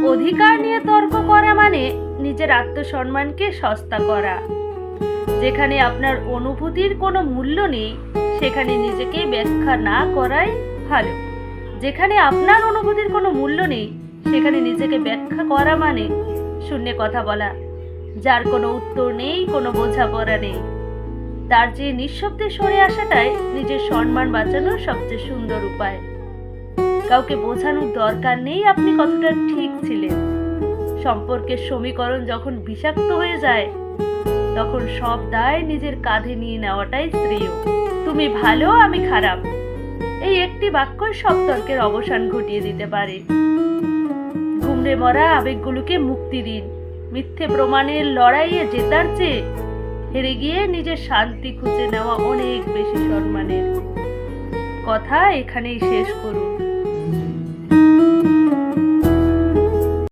অধিকার নিয়ে তর্ক করা মানে নিজের আত্মসম্মানকে সস্তা করা। যেখানে আপনার অনুভূতির কোনো মূল্য নেই সেখানে নিজেকে ব্যাখ্যা না করাই ভালো। যেখানে আপনার অনুভূতির কোনো মূল্য নেই সেখানে নিজেকে ব্যাখ্যা করা মানে শূন্যে কথা বলা, যার কোনো উত্তর নেই, কোনো বোঝাপড়া নেই। তার চেয়ে নিঃশব্দে সরে আসাটাই নিজের সম্মান বাঁচানোর সবচেয়ে সুন্দর উপায়। কাউকে বোঝানোর দরকার নেই আপনি কতটা ঠিক ছিলেন। সম্পর্কের সমীকরণ যখন বিষাক্ত হয়ে যায় তখন সব দায় নিজের কাঁধে নিয়ে নেওয়াটাই শ্রেয়। তুমি ভালো, আমি খারাপ, এই একটি বাক্যই সব তর্কের অবসান ঘটিয়ে দিতে পারে। ঘুমড়ে মরা আবেগগুলোকে মুক্তি দিন। মিথ্যে প্রমাণের লড়াইয়ে জেতার চেয়ে হেরে গিয়ে নিজের শান্তি খুঁজে নেওয়া অনেক বেশি সম্মানের। কথা এখানেই শেষ করুন।